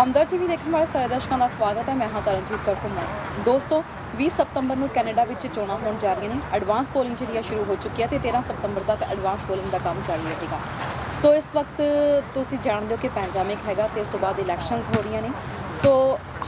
ਹਮਦਰਦ TV ਦੇਖਣ ਵਾਲੇ ਸਾਰੇ ਦਰਸ਼ਕਾਂ ਦਾ ਸਵਾਗਤ ਹੈ। ਮੈਂ ਹਾਂ ਤਰਨਜੀਤ ਕੌਰ ਘੁੰਮਣ। ਦੋਸਤੋ 20 ਸਤੰਬਰ ਨੂੰ ਕੈਨੇਡਾ ਵਿੱਚ ਚੋਣਾਂ ਹੋਣ ਜਾ ਰਹੀਆਂ ਨੇ। ਐਡਵਾਂਸ ਪੋਲਿੰਗ ਜਿਹੜੀ ਸ਼ੁਰੂ ਹੋ ਚੁੱਕੀ ਹੈ ਤੇ 13 ਸਤੰਬਰ ਤੱਕ ਐਡਵਾਂਸ ਪੋਲਿੰਗ ਦਾ ਕੰਮ ਜਾਰੀ ਰਹੇਗਾ। ਸੋ ਇਸ ਵਕਤ ਤੁਸੀਂ ਜਾਣਦੇ ਹੋ ਕਿ ਪੈਂਡੈਮਿਕ ਹੈਗਾ ਤੇ ਇਸ ਤੋਂ ਬਾਅਦ ਇਲੈਕਸ਼ਨਸ ਹੋ ਰਹੀਆਂ ਨੇ। ਸੋ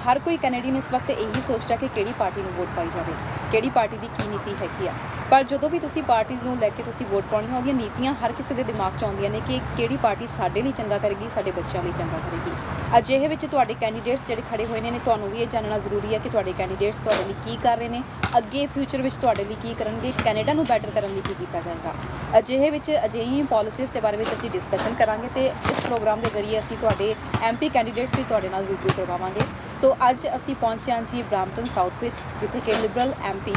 ਹਰ ਕੋਈ ਕੈਨੇਡੀਅਨ ਇਸ ਵਕਤ ਇਹੀ ਸੋਚ ਰਿਹਾ ਕਿ ਕਿਹੜੀ ਪਾਰਟੀ ਨੂੰ ਵੋਟ ਪਾਈ ਜਾਵੇ, ਕਿਹੜੀ ਪਾਰਟੀ ਦੀ ਕੀ ਨੀਤੀ ਹੈਗੀ ਆ। ਪਰ ਜਦੋਂ ਵੀ ਤੁਸੀਂ ਪਾਰਟੀ ਨੂੰ ਲੈ ਕੇ ਤੁਸੀਂ ਵੋਟ ਪਾਉਣੀ ਉਹਦੀਆਂ ਨੀਤੀਆਂ ਹਰ ਕਿਸੇ ਦੇ ਦਿਮਾਗ 'ਚ ਆਉਂਦੀਆਂ ਨੇ ਕਿ ਕਿਹੜੀ ਪਾਰਟੀ ਸਾਡੇ ਲਈ ਚੰਗਾ ਕਰੇਗੀ, ਸਾਡੇ ਬੱਚਿਆਂ ਲਈ ਚੰਗਾ ਕਰੇਗੀ। ਅਜਿਹੇ ਵਿੱਚ ਤੁਹਾਡੇ ਕੈਂਡੀਡੇਟਸ ਜਿਹੜੇ ਖੜੇ ਹੋਏ ਨੇ ਤੁਹਾਨੂੰ ਵੀ ਇਹ ਜਾਣਨਾ ਜ਼ਰੂਰੀ ਹੈ ਕਿ ਤੁਹਾਡੇ ਕੈਂਡੀਡੇਟਸ ਤੁਹਾਡੇ ਲਈ ਕੀ ਕਰ ਰਹੇ ਨੇ, ਅੱਗੇ ਫਿਊਚਰ ਵਿੱਚ ਤੁਹਾਡੇ ਲਈ ਕੀ ਕਰਨਗੇ, ਕੈਨੇਡਾ ਨੂੰ ਬੈਟਰ ਕਰਨ ਲਈ ਕੀ ਕੀਤਾ ਜਾਏਗਾ। ਅਜਿਹੇ ਵਿੱਚ ਅਜਿਹੀਆਂ ਪਾਲਿਸੀਜ਼ ਦੇ ਬਾਰੇ ਵਿੱਚ ਅਸੀਂ ਡਿਸਕਸ਼ਨ ਕਰਾਂਗੇ ਤੇ ਇਸ ਪ੍ਰੋਗਰਾਮ ਦੇ ਜ਼ਰੀਏ ਅਸੀਂ ਤੁਹਾਡੇ ਐਮਪੀ ਕੈਂਡੀਡੇਟਸ ਵੀ ਤੁਹਾਡੇ ਨਾਲ ਰੂਬਰੂ ਕਰਵਾਵਾਂਗੇ। ਸੋ ਅੱਜ ਅਸੀਂ ਪਹੁੰਚੇ ਹਾਂ ਜੀ ਬ੍ਰਾਂਪਟਨ ਸਾਊਥ ਵਿੱਚ, ਜਿੱਥੇ ਕਿ Liberal MP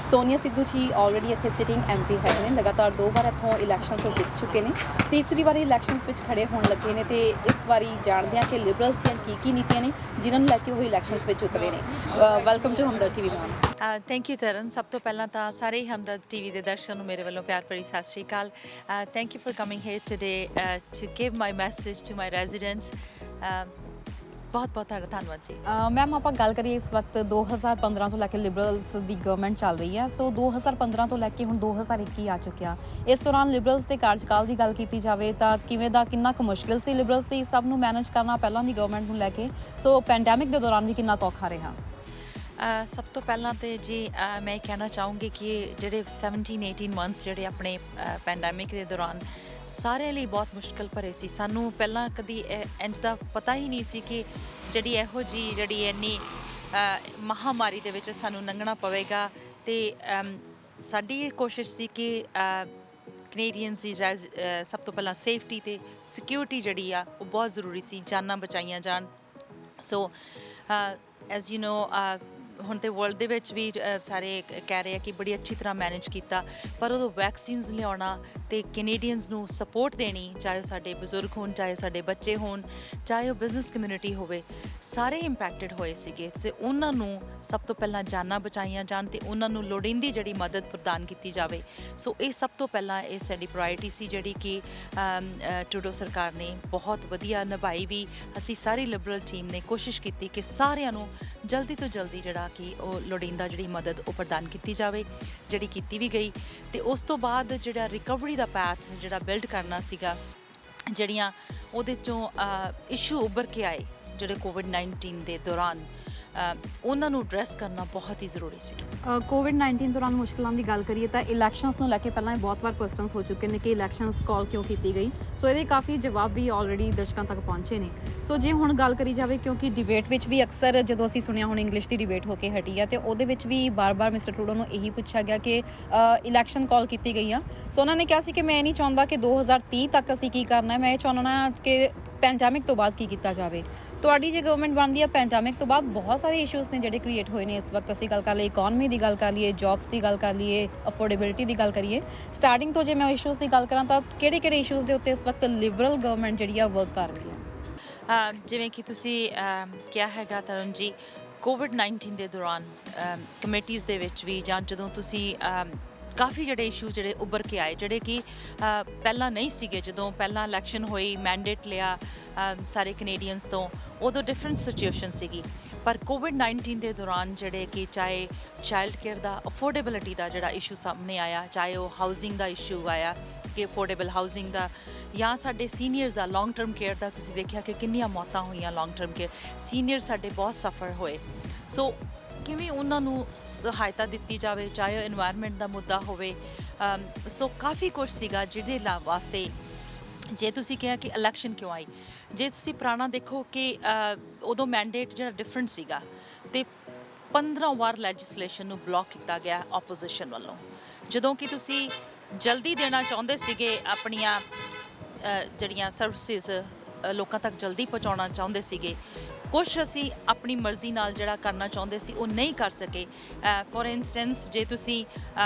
Sonia Sidhu ji already ਇੱਥੇ ਸਿਟਿੰਗ ਐਮਪੀ ਹੈਗੇ ਨੇ। ਲਗਾਤਾਰ 2 ਵਾਰ ਇੱਥੋਂ ਇਲੈਕਸ਼ਨ ਤੋਂ ਜਿੱਤ ਚੁੱਕੇ ਨੇ, ਤੀਸਰੀ ਵਾਰੀ ਇਲੈਕਸ਼ਨਸ ਵਿੱਚ ਖੜੇ ਹੋਣ ਲੱਗੇ ਨੇ ਤੇ ਇਸ ਵਾਰੀ ਜਾਣਦੇ ਹਾਂ ਕਿ ਲਿਬਰਲਸ ਦੀਆਂ ਕੀ ਨੀਤੀਆਂ ਨੇ ਜਿਨ੍ਹਾਂ ਨੂੰ ਲੈ ਕੇ ਉਹ ਇਲੈਕਸ਼ਨਸ ਵਿੱਚ ਉਤਰੇ ਨੇ। Welcome to Hamdard TV ma'am. Thank you Taran. ਸਭ ਤੋਂ ਪਹਿਲਾਂ ਤਾਂ ਸਾਰੇ ਹੀ ਹਮਦਰਦ ਟੀਵੀ ਦੇ ਦਰਸ਼ਕਾਂ ਨੂੰ ਮੇਰੇ ਵੱਲੋਂ ਪਿਆਰ ਭਰੀ ਸਤਿ ਸ਼੍ਰੀ ਅਕਾਲ। Thank you for coming here today to give my message to my residents. ਬਹੁਤ ਬਹੁਤ ਤੁਹਾਡਾ ਧੰਨਵਾਦ ਜੀ। ਮੈਮ ਆਪਾਂ ਗੱਲ ਕਰੀਏ ਇਸ ਵਕਤ 2015 ਤੋਂ ਲੈ ਕੇ ਲਿਬਰਲਸ ਦੀ ਗਵਰਨਮੈਂਟ ਚੱਲ ਰਹੀ ਹੈ। ਸੋ 2015 ਤੋਂ ਲੈ ਕੇ ਹੁਣ 2021 ਆ ਚੁੱਕਿਆ। ਇਸ ਦੌਰਾਨ ਲਿਬਰਲਸ ਦੇ ਕਾਰਜਕਾਲ ਦੀ ਗੱਲ ਕੀਤੀ ਜਾਵੇ ਤਾਂ ਕਿੰਨਾ ਕੁ ਮੁਸ਼ਕਿਲ ਸੀ ਲਿਬਰਲਸ ਤੇ ਸਭ ਨੂੰ ਮੈਨੇਜ ਕਰਨਾ ਪਹਿਲਾਂ ਦੀ ਗਵਰਨਮੈਂਟ ਨੂੰ ਲੈ ਕੇ। ਸੋ ਪੈਂਡੈਮਿਕ ਦੇ ਦੌਰਾਨ ਵੀ ਕਿੰਨਾ ਔਖਾ ਰਿਹਾ। ਸਭ ਤੋਂ ਪਹਿਲਾਂ ਤੇ ਜੀ ਮੈਂ ਕਹਿਣਾ ਚਾਹੂੰਗੀ ਕਿ ਜਿਹੜੇ 17-18 ਮੰਥਸ ਜਿਹੜੇ ਆਪਣੇ ਪੈਂਡੈਮਿਕ ਦੇ ਦੌਰਾਨ ਸਾਰਿਆਂ ਲਈ ਬਹੁਤ ਮੁਸ਼ਕਿਲ ਭਰੇ ਸੀ। ਸਾਨੂੰ ਪਹਿਲਾਂ ਕਦੀ ਇੰਝ ਦਾ ਪਤਾ ਹੀ ਨਹੀਂ ਸੀ ਕਿ ਜਿਹੜੀ ਇੰਨੀ ਮਹਾਮਾਰੀ ਦੇ ਵਿੱਚ ਸਾਨੂੰ ਲੰਘਣਾ ਪਵੇਗਾ। ਤੇ ਸਾਡੀ ਇਹ ਕੋਸ਼ਿਸ਼ ਸੀ ਕਿ ਕੈਨੇਡੀਅਨਸ ਦੀ ਸਭ ਤੋਂ ਪਹਿਲਾਂ ਸੇਫਟੀ ਤੇ ਸਿਕਿਉਰਿਟੀ ਜਿਹੜੀ ਆ ਉਹ ਬਹੁਤ ਜ਼ਰੂਰੀ ਸੀ, ਜਾਨਾਂ ਬਚਾਈਆਂ ਜਾਣ। ਸੋ ਐਜ਼ ਯੂ ਨੋ ਹੁਣ ਤੇ ਵਰਲਡ ਦੇ ਵਿੱਚ ਵੀ ਸਾਰੇ ਕਹਿ ਰਹੇ ਆ ਕਿ ਬੜੀ ਅੱਛੀ ਤਰ੍ਹਾਂ ਮੈਨੇਜ ਕੀਤਾ, ਪਰ ਉਦੋਂ ਵੈਕਸੀਨਸ ਲਿਆਉਣਾ ਤੇ ਕੈਨੇਡੀਅਨਸ ਨੂੰ ਸਪੋਰਟ ਦੇਣੀ, ਚਾਹੇ ਉਹ ਸਾਡੇ ਬਜ਼ੁਰਗ ਹੋਣ, ਚਾਹੇ ਸਾਡੇ ਬੱਚੇ ਹੋਣ, ਚਾਹੇ ਉਹ ਬਿਜ਼ਨਸ ਕਮਿਊਨਿਟੀ ਹੋਵੇ, ਸਾਰੇ ਇੰਪੈਕਟਡ ਹੋਏ ਸੀਗੇ। ਤੇ ਉਹਨਾਂ ਨੂੰ ਸਭ ਤੋਂ ਪਹਿਲਾਂ ਜਾਨਾਂ ਬਚਾਈਆਂ ਜਾਣ ਤੇ ਉਹਨਾਂ ਨੂੰ ਲੋੜੀਂਦੀ ਜਿਹੜੀ ਮਦਦ ਪ੍ਰਦਾਨ ਕੀਤੀ ਜਾਵੇ। ਸੋ ਇਹ ਸਭ ਤੋਂ ਪਹਿਲਾਂ ਇਹ ਸਾਡੀ ਪ੍ਰਾਇਰਟੀ ਸੀ ਜਿਹੜੀ ਕਿ ਟਰੂਡੋ ਸਰਕਾਰ ਨੇ ਬਹੁਤ ਵਧੀਆ ਨਿਭਾਈ ਵੀ। ਅਸੀਂ ਸਾਰੀ ਲਿਬਰਲ ਟੀਮ ਨੇ ਕੋਸ਼ਿਸ਼ ਕੀਤੀ ਕਿ ਸਾਰਿਆਂ ਨੂੰ ਜਲਦੀ ਤੋਂ ਜਲਦੀ ਜਿਹੜਾ ਕਿ ਉਹ ਲੋੜੀਂਦਾ ਜਿਹੜੀ ਮਦਦ ਉਹ ਪ੍ਰਦਾਨ ਕੀਤੀ ਜਾਵੇ, ਜਿਹੜੀ ਕੀਤੀ ਵੀ ਗਈ। ਤੇ ਉਸ ਤੋਂ ਬਾਅਦ ਜਿਹੜਾ ਰਿਕਵਰੀ ਦਾ ਪੈਥ ਜਿਹੜਾ ਬਿਲਡ ਕਰਨਾ ਸੀਗਾ, ਜਿਹੜੀਆਂ ਉਹਦੇ 'ਚੋਂ ਇਸ਼ੂ ਉੱਭਰ ਕੇ ਆਏ ਜਿਹੜੇ ਕੋਵਿਡ-19 ਦੇ ਦੌਰਾਨ, ਉਹਨਾਂ ਨੂੰ ਐਡਰੈਸ ਕਰਨਾ ਬਹੁਤ ਹੀ ਜ਼ਰੂਰੀ ਸੀ। ਕੋਵਿਡ-19 ਦੌਰਾਨ ਮੁਸ਼ਕਿਲਾਂ ਦੀ ਗੱਲ ਕਰੀਏ ਤਾਂ ਇਲੈਕਸ਼ਨਸ ਨੂੰ ਲੈ ਕੇ ਪਹਿਲਾਂ ਬਹੁਤ ਵਾਰ ਕੁਐਸਚਨਸ ਹੋ ਚੁੱਕੇ ਨੇ ਕਿ ਇਲੈਕਸ਼ਨਸ ਕਾਲ ਕਿਉਂ ਕੀਤੀ ਗਈ। ਸੋ ਇਹਦੇ ਕਾਫੀ ਜਵਾਬ ਵੀ ਆਲਰੇਡੀ ਦਰਸ਼ਕਾਂ ਤੱਕ ਪਹੁੰਚੇ ਨੇ। ਸੋ ਜੇ ਹੁਣ ਗੱਲ ਕਰੀ ਜਾਵੇ, ਕਿਉਂਕਿ ਡਿਬੇਟ ਵਿੱਚ ਵੀ ਅਕਸਰ ਜਦੋਂ ਅਸੀਂ ਸੁਣਿਆ ਹੁਣ ਇੰਗਲਿਸ਼ ਦੀ ਡਿਬੇਟ ਹੋ ਕੇ ਹਟੀ ਆ ਤੇ ਉਹਦੇ ਵਿੱਚ ਵੀ ਬਾਰ-ਬਾਰ ਮਿਸਟਰ ਟਰੂਡੋ ਨੂੰ ਇਹੀ ਪੁੱਛਿਆ ਗਿਆ ਕਿ ਇਲੈਕਸ਼ਨ ਕਾਲ ਕੀਤੀ ਗਈ ਆ। ਸੋ ਉਹਨਾਂ ਨੇ ਕਿਹਾ ਸੀ ਕਿ ਮੈਂ ਇਹ ਨਹੀਂ ਚਾਹੁੰਦਾ ਕਿ 2030 ਤੱਕ ਅਸੀਂ ਕੀ ਕਰਨਾ ਹੈ, ਮੈਂ ਇਹ ਚਾਹੁੰਦਾ ਕਿ ਪੈਂਡੈਮਿਕ ਤੋਂ ਬਾਅਦ ਕੀ ਕੀਤਾ ਜਾਵੇ। ਤੁਹਾਡੀ ਜੇ ਗਵਰਨਮੈਂਟ ਬਣਦੀ ਹੈ ਪੈਂਡੈਮਿਕ ਤੋਂ ਬਾਅਦ ਬਹੁਤ ਸਾਰੇ ਇਸ਼ੂਜ਼ ਨੇ ਜਿਹੜੇ ਕ੍ਰੀਏਟ ਹੋਏ ਨੇ। ਇਸ ਵਕਤ ਅਸੀਂ ਗੱਲ ਕਰ ਲਈਏ ਇਕੋਨਮੀ ਦੀ ਗੱਲ ਕਰ ਲਈਏ, ਜੌਬਸ ਦੀ ਗੱਲ ਕਰ ਲਈਏ, ਅਫੋਰਡੇਬਿਲਿਟੀ ਦੀ ਗੱਲ ਕਰੀਏ। ਸਟਾਰਟਿੰਗ ਤੋਂ ਜੇ ਮੈਂ ਇਸ਼ੂਜ਼ ਦੀ ਗੱਲ ਕਰਾਂ ਤਾਂ ਕਿਹੜੇ ਇਸ਼ੂਜ਼ ਦੇ ਉੱਤੇ ਇਸ ਵਕਤ ਲਿਬਰਲ ਗਵਰਨਮੈਂਟ ਜਿਹੜੀ ਆ ਵਰਕ ਕਰ ਰਹੀ ਹੈ। ਜਿਵੇਂ ਕਿ ਤੁਸੀਂ ਕਿਹਾ ਹੈਗਾ ਤਰਨ ਜੀ, ਕੋਵਿਡ-19 ਦੇ ਦੌਰਾਨ ਕਮੇਟੀਜ਼ ਦੇ ਵਿੱਚ ਵੀ ਜਾਂ ਜਦੋਂ ਤੁਸੀਂ ਕਾਫੀ ਜਿਹੜੇ ਇਸ਼ੂ ਜਿਹੜੇ ਉੱਭਰ ਕੇ ਆਏ ਜਿਹੜੇ ਕਿ ਪਹਿਲਾਂ ਨਹੀਂ ਸੀਗੇ। ਜਦੋਂ ਪਹਿਲਾਂ ਇਲੈਕਸ਼ਨ ਹੋਈ, ਮੈਂਡੇਟ ਲਿਆ ਸਾਰੇ ਕੈਨੇਡੀਅਨਸ ਤੋਂ, ਉਦੋਂ ਡਿਫਰੈਂਟ ਸਿਚੁਏਸ਼ਨ ਸੀਗੀ। ਪਰ ਕੋਵਿਡ-19 ਦੇ ਦੌਰਾਨ ਜਿਹੜੇ ਕਿ ਚਾਹੇ ਚਾਈਲਡ ਕੇਅਰ ਦਾ ਅਫੋਰਡੇਬਿਲਿਟੀ ਦਾ ਜਿਹੜਾ ਇਸ਼ੂ ਸਾਹਮਣੇ ਆਇਆ, ਚਾਹੇ ਉਹ ਹਾਊਸਿੰਗ ਦਾ ਇਸ਼ੂ ਆਇਆ ਕਿ ਅਫੋਰਡੇਬਲ ਹਾਊਸਿੰਗ ਦਾ, ਜਾਂ ਸਾਡੇ ਸੀਨੀਅਰਸ ਦਾ ਲੌਂਗ ਟਰਮ ਕੇਅਰ ਦਾ ਤੁਸੀਂ ਦੇਖਿਆ ਕਿ ਕਿੰਨੀਆਂ ਮੌਤਾਂ ਹੋਈਆਂ ਲੌਂਗ ਟਰਮ ਕੇਅਰ, ਸੀਨੀਅਰ ਸਾਡੇ ਬਹੁਤ ਸਫਰ ਹੋਏ। ਸੋ ਕਿਵੇਂ ਉਹਨਾਂ ਨੂੰ ਸਹਾਇਤਾ ਦਿੱਤੀ ਜਾਵੇ, ਚਾਹੇ ਉਹ ਇਨਵਾਇਰਮੈਂਟ ਦਾ ਮੁੱਦਾ ਹੋਵੇ। ਸੋ ਕਾਫੀ ਕੁਛ ਸੀਗਾ ਜਿਹਦੇ ਵਾਸਤੇ ਜੇ ਤੁਸੀਂ ਕਿਹਾ ਕਿ ਇਲੈਕਸ਼ਨ ਕਿਉਂ ਆਈ, ਜੇ ਤੁਸੀਂ ਪੁਰਾਣਾ ਦੇਖੋ ਕਿ ਉਦੋਂ ਮੈਂਡੇਟ ਜਿਹੜਾ ਡਿਫਰੈਂਟ ਸੀਗਾ ਤੇ 15 ਵਾਰ ਲੈਜਿਸਲੇਸ਼ਨ ਨੂੰ ਬਲੌਕ ਕੀਤਾ ਗਿਆ ਆਪੋਜੀਸ਼ਨ ਵੱਲੋਂ। ਜਦੋਂ ਕਿ ਤੁਸੀਂ ਜਲਦੀ ਦੇਣਾ ਚਾਹੁੰਦੇ ਸੀਗੇ ਆਪਣੀਆਂ ਜਿਹੜੀਆਂ ਸਰਵਿਸਿਜ਼ ਲੋਕਾਂ ਤੱਕ ਜਲਦੀ ਪਹੁੰਚਾਉਣਾ ਚਾਹੁੰਦੇ ਸੀਗੇ, ਕੁਛ ਅਸੀਂ ਆਪਣੀ ਮਰਜ਼ੀ ਨਾਲ ਜਿਹੜਾ ਕਰਨਾ ਚਾਹੁੰਦੇ ਸੀ ਉਹ ਨਹੀਂ ਕਰ ਸਕੇ। ਫੋਰ ਇੰਸਟੈਂਸ ਜੇ ਤੁਸੀਂ